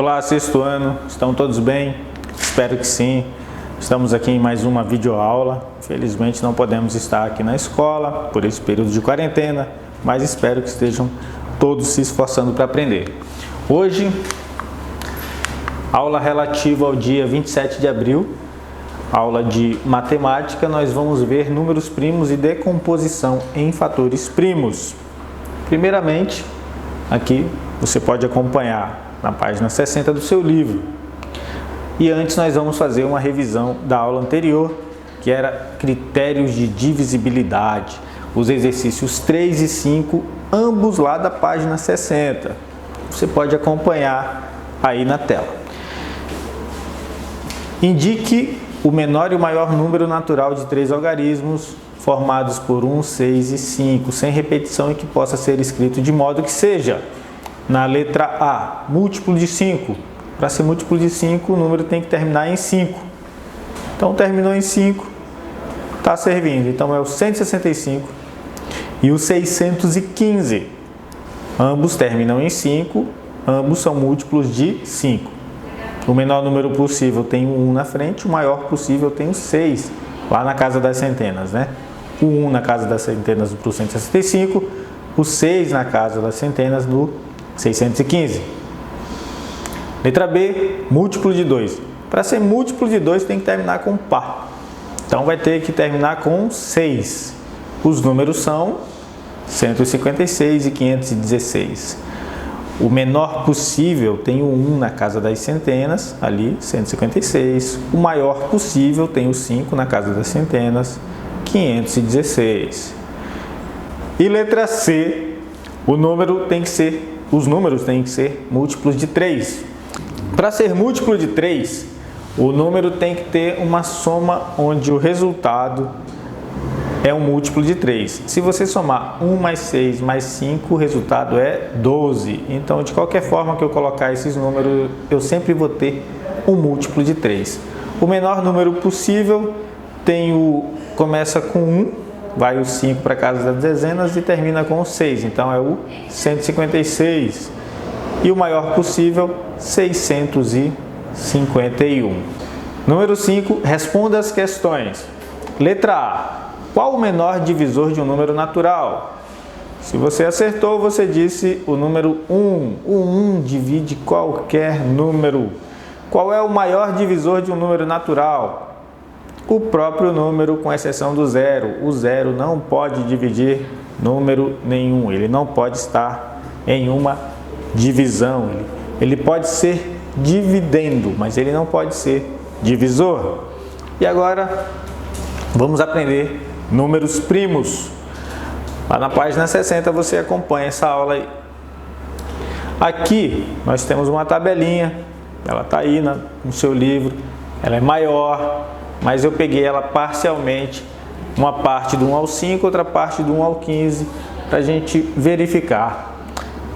Olá, sexto ano, estão todos bem? Espero que sim. Estamos aqui em mais uma videoaula. Infelizmente não podemos estar aqui na escola por esse período de quarentena, mas espero que estejam todos se esforçando para aprender. Hoje, aula relativa ao dia 27 de abril, aula de matemática, nós vamos ver números primos e decomposição em fatores primos. Primeiramente, aqui você pode acompanhar na página 60 do seu livro. E antes nós vamos fazer uma revisão da aula anterior, que era critérios de divisibilidade, os exercícios 3 e 5, ambos lá da página 60. Você pode acompanhar aí na tela. Indique o menor e o maior número natural de 3 algarismos formados por 1, 6 e 5, sem repetição e que possa ser escrito de modo que seja. Na letra A, múltiplo de 5. Para ser múltiplo de 5, o número tem que terminar em 5. Então, terminou em 5, está servindo. Então, é o 165 e o 615. Ambos terminam em 5, ambos são múltiplos de 5. O menor número possível tem o 1 na frente, o maior possível tem o 6, lá na casa das centenas, né? O 1 na casa das centenas para o 165, o 6 na casa das centenas no 615. Letra B, múltiplo de 2. Para ser múltiplo de 2 tem que terminar com par. Então vai ter que terminar com 6. Os números são 156 e 516. O menor possível tem o 1 na casa das centenas, ali 156. O maior possível tem o 5 na casa das centenas, 516. E letra C, os números têm que ser múltiplos de 3. Para ser múltiplo de 3, o número tem que ter uma soma onde o resultado é um múltiplo de 3. Se você somar 1 mais 6 mais 5, o resultado é 12. Então, de qualquer forma que eu colocar esses números, eu sempre vou ter um múltiplo de 3. O menor número possível começa com 1, vai o 5 para casa das dezenas e termina com o 6. Então, é o 156. E o maior possível, 651. Número 5, responda as questões. Letra A. Qual o menor divisor de um número natural? Se você acertou, você disse o número 1. O 1 divide qualquer número. Qual é o maior divisor de um número natural? O próprio número, com exceção do zero. O zero não pode dividir número nenhum. Ele não pode estar em uma divisão. Ele pode ser dividendo, mas ele não pode ser divisor. E agora, vamos aprender números primos. Lá na página 60 você acompanha essa aula aí. Aqui nós temos uma tabelinha, ela está aí no seu livro, ela é maior, mas eu peguei ela parcialmente, uma parte do 1 ao 5, outra parte do 1 ao 15, para a gente verificar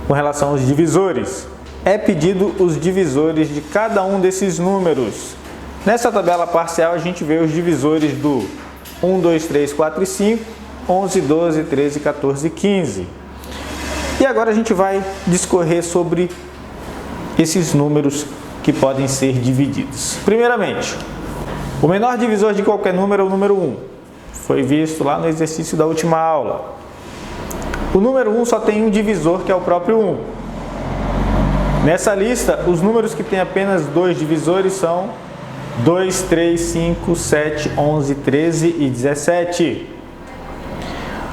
com relação aos divisores. É pedido os divisores de cada um desses números. Nessa tabela parcial a gente vê os divisores do 1, 2, 3, 4 e 5, 11, 12, 13, 14 e 15. E agora a gente vai discorrer sobre esses números que podem ser divididos. Primeiramente, o menor divisor de qualquer número é o número 1. Foi visto lá no exercício da última aula. O número 1 só tem um divisor, que é o próprio 1. Nessa lista, os números que têm apenas 2 divisores são 2, 3, 5, 7, 11, 13 e 17.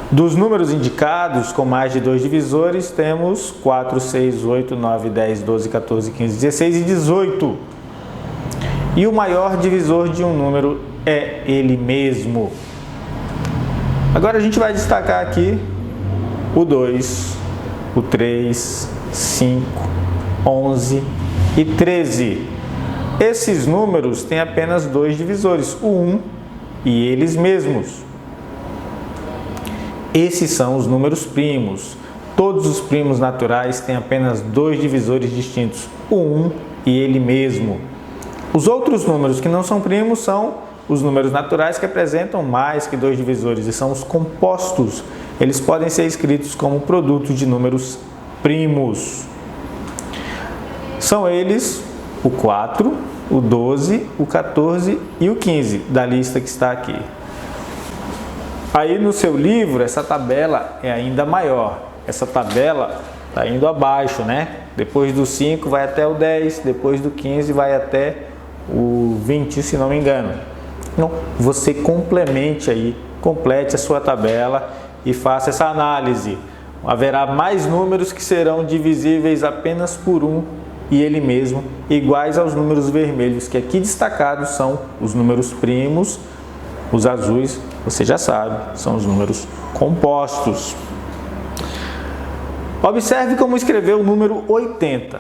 Dos números indicados com mais de 2 divisores, temos 4, 6, 8, 9, 10, 12, 14, 15, 16 e 18. E o maior divisor de um número é ele mesmo. Agora a gente vai destacar aqui o 2, o 3, 5, 11 e 13. Esses números têm apenas 2 divisores, o 1 e eles mesmos. Esses são os números primos. Todos os primos naturais têm apenas 2 divisores distintos, o 1 e ele mesmo. Os outros números que não são primos são os números naturais que apresentam mais que 2 divisores e são os compostos. Eles podem ser escritos como produto de números primos. São eles o 4, o 12, o 14 e o 15 da lista que está aqui. Aí no seu livro, essa tabela é ainda maior. Essa tabela está indo abaixo, né? Depois do 5 vai até o 10, depois do 15 vai até o 20, se não me engano. Então, você complemente aí, complete a sua tabela e faça essa análise. Haverá mais números que serão divisíveis apenas por 1 e ele mesmo, iguais aos números vermelhos, que aqui destacados são os números primos, os azuis, você já sabe, são os números compostos. Observe como escrever o número 80.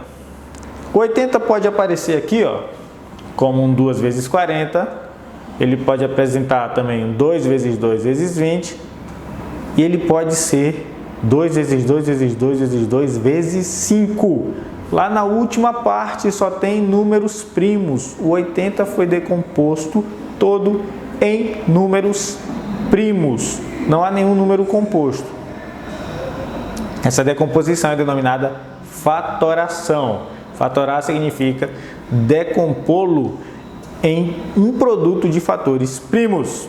O 80 pode aparecer aqui, ó, como um 2 vezes 40, ele pode apresentar também um 2 vezes 2 vezes 20, e ele pode ser 2 vezes 2 vezes 2 vezes 2 vezes 5. Lá na última parte só tem números primos. O 80 foi decomposto todo em números primos. Não há nenhum número composto. Essa decomposição é denominada fatoração. Fatorar significa decompô-lo em um produto de fatores primos.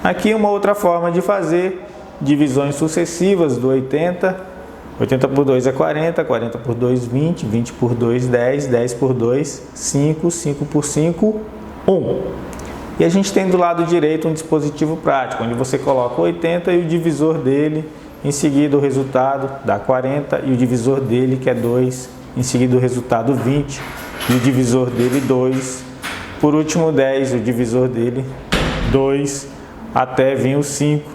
Aqui uma outra forma de fazer divisões sucessivas do 80. 80 por 2 é 40, 40 por 2, 20, 20 por 2, 10, 10 por 2, 5, 5 por 5, 1. E a gente tem do lado direito um dispositivo prático, onde você coloca o 80 e o divisor dele, em seguida o resultado dá 40 e o divisor dele, que é 2, em seguida o resultado 20 e o divisor dele 2, por último 10, o divisor dele 2, até vir o 5,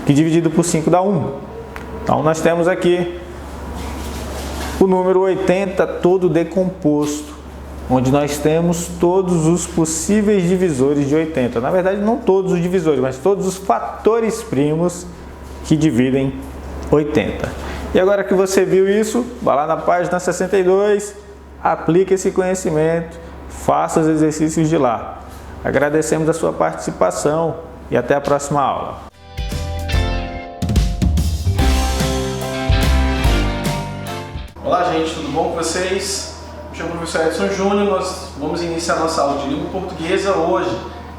que dividido por 5 dá 1. Então nós temos aqui o número 80 todo decomposto, onde nós temos todos os possíveis divisores de 80. Na verdade, não todos os divisores, mas todos os fatores primos que dividem 80. E agora que você viu isso, vá lá na página 62, aplique esse conhecimento, faça os exercícios de lá. Agradecemos a sua participação e até a próxima aula. Olá gente, tudo bom com vocês? Me chamo o professor Edson Júnior, nós vamos iniciar nossa aula de língua portuguesa hoje,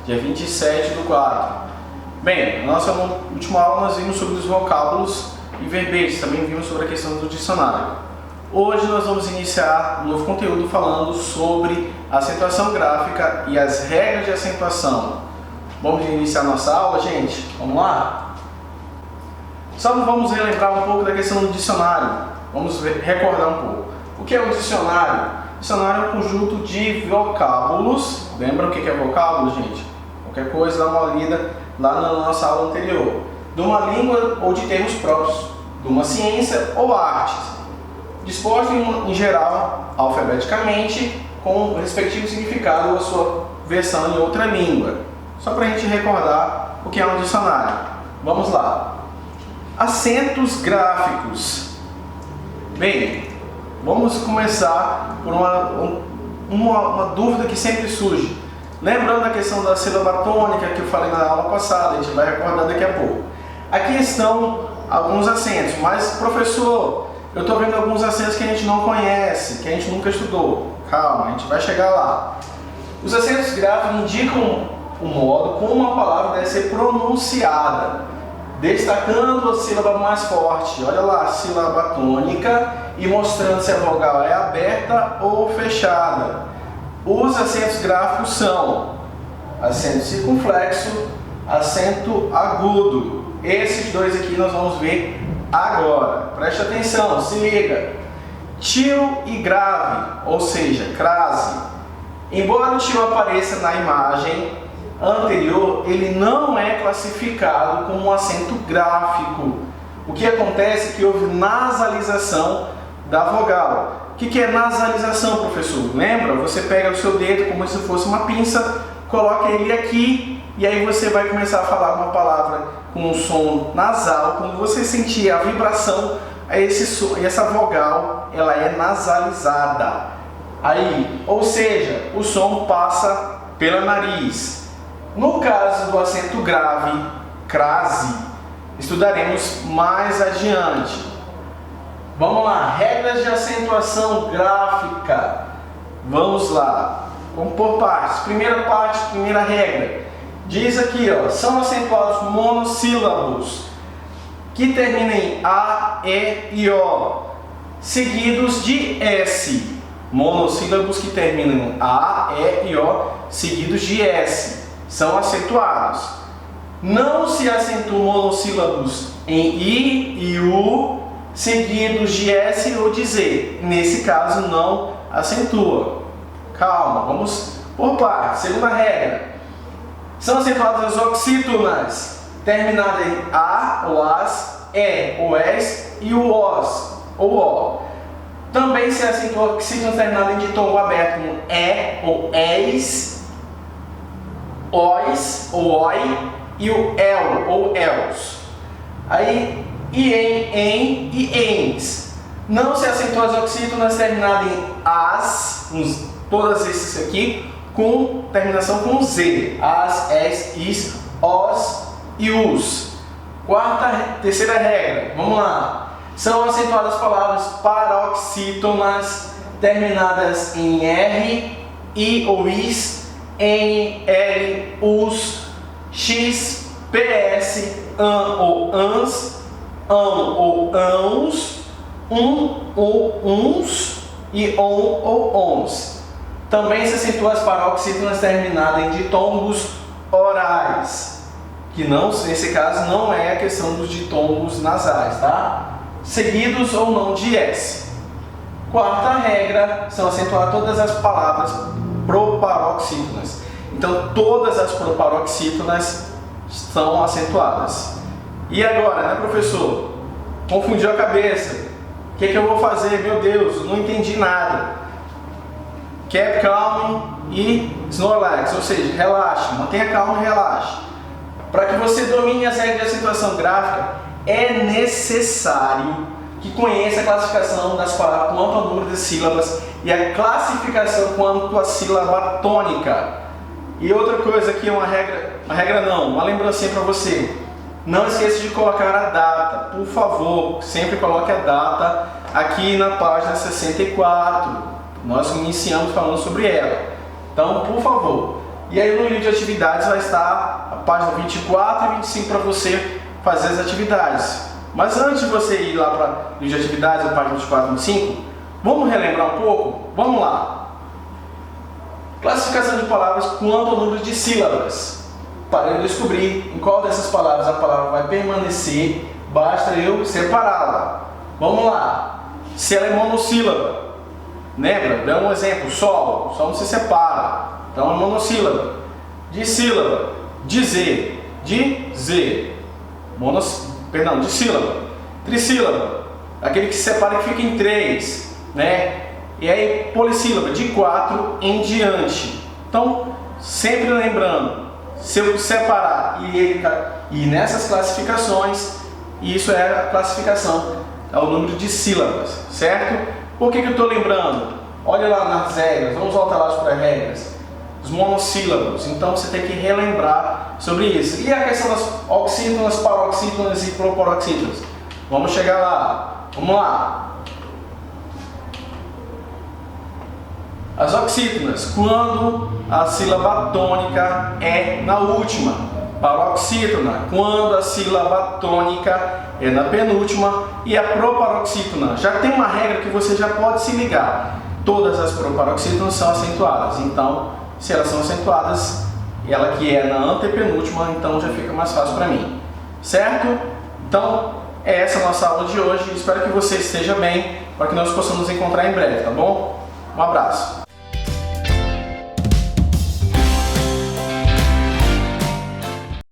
dia 27/4. Bem, na nossa última aula nós vimos sobre os vocábulos e verbetes, também vimos sobre a questão do dicionário. Hoje nós vamos iniciar um novo conteúdo falando sobre a acentuação gráfica e as regras de acentuação. Vamos iniciar nossa aula, gente? Vamos lá? Só vamos relembrar um pouco da questão do dicionário. Vamos recordar um pouco. O que é um dicionário? Dicionário é um conjunto de vocábulos. Lembra o que é vocábulo, gente? Qualquer coisa, dá uma lida lá na nossa aula anterior. De uma língua ou de termos próprios, de uma ciência ou artes. Disposto em geral, alfabeticamente, com o respectivo significado ou a sua versão em outra língua. Só para a gente recordar o que é um dicionário. Vamos lá. Acentos gráficos. Bem, vamos começar por uma dúvida que sempre surge. Lembrando da questão da sílaba tônica que eu falei na aula passada, a gente vai recordar daqui a pouco. Aqui estão alguns acentos, mas professor, eu estou vendo alguns acentos que a gente não conhece, que a gente nunca estudou. Calma, a gente vai chegar lá. Os acentos gráficos indicam o modo como uma palavra deve ser pronunciada, destacando a sílaba mais forte. Olha lá, a sílaba tônica e mostrando se a vogal é aberta ou fechada. Os acentos gráficos são acento circunflexo, acento agudo. Esses dois aqui nós vamos ver agora. Preste atenção, se liga. Tio e grave, ou seja, crase. Embora o tio apareça na imagem anterior, ele não é classificado como um acento gráfico. O que acontece é que houve nasalização da vogal. O que é nasalização, professor? Lembra? Você pega o seu dedo como se fosse uma pinça, coloca ele aqui e aí você vai começar a falar uma palavra com um som nasal. Quando você sentir a vibração, essa vogal ela é nasalizada. Aí, ou seja, o som passa pelo nariz. No caso do acento grave, crase, estudaremos mais adiante. Vamos lá, regras de acentuação gráfica. Vamos lá. Vamos por partes. Primeira parte, primeira regra. Diz aqui, ó, são acentuados monossílabos que terminam em A, E e O, seguidos de S. Monossílabos que terminam em A, E e O, seguidos de S, são acentuados. Não se acentuam monossílabos em I e U, seguidos de S ou de Z. Nesse caso, não acentua. Calma, vamos por partes. Segunda regra. São acentuadas as oxítonas, terminadas em A ou AS, E ou ES e o OS ou O. Também se acentua oxítonas terminadas em ditongo aberto, como E ou ES, OIS ou OI e o EL ou ELS. Aí, em e ENS. Não se acentua as oxítonas terminadas em AS, todas esses aqui, com terminação com Z. As, es, is, os e os. Terceira regra, vamos lá. São acentuadas palavras paroxítonas terminadas em R, I ou is, N, L, us, x, ps, an ou ans, ou ãos, ou uns e on ou ons. Também se acentua as paroxítonas terminadas em ditongos orais, que não, nesse caso não é a questão dos ditongos nasais, tá? Seguidos ou não de S. Quarta regra, são acentuadas todas as palavras proparoxítonas. Então todas as proparoxítonas são acentuadas. E agora, né, professor? Confundiu a cabeça. O que eu vou fazer? Meu Deus, não entendi nada. Keep calm e snorlax, ou seja, relaxe, mantenha calmo e relaxe. Para que você domine as regras de acentuação gráfica, é necessário que conheça a classificação das palavras quanto ao número de sílabas e a classificação quanto à sílaba tônica. E outra coisa aqui, uma lembrancinha para você. Não esqueça de colocar a data, por favor, sempre coloque a data aqui na página 64. Nós iniciamos falando sobre ela. Então, por favor. E aí no livro de atividades vai estar a página 24 e 25 para você fazer as atividades. Mas antes de você ir lá para o livro de atividades, a página 24 e 25, vamos relembrar um pouco? Vamos lá. Classificação de palavras quanto ao número de sílabas. Para eu descobrir em qual dessas palavras a palavra vai permanecer, basta eu separá-la. Vamos lá. Se ela é monossílaba, lembra? Dá um exemplo. Sol você separa. Então é monossílaba. Dissílaba. Dizer. Dizer. Dissílaba. Trissílaba. Aquele que se separa que fica em 3. Né? E aí polissílaba. De 4 em diante. Então, sempre lembrando. Se eu separar e nessas classificações, isso é a classificação, é o número de sílabas, certo? Por que eu estou lembrando? Olha lá nas regras, vamos voltar lá para as regras. Os monossílabos, então você tem que relembrar sobre isso. E a questão das oxítonas, paroxítonas e proparoxítonas? Vamos chegar lá, vamos lá. As oxítonas, quando a sílaba tônica é na última. Paroxítona, quando a sílaba tônica é na penúltima. E a proparoxítona, já tem uma regra que você já pode se ligar. Todas as proparoxítonas são acentuadas. Então, se elas são acentuadas, ela que é na antepenúltima, então já fica mais fácil para mim. Certo? Então, é essa a nossa aula de hoje. Espero que você esteja bem, para que nós possamos nos encontrar em breve, tá bom? Um abraço.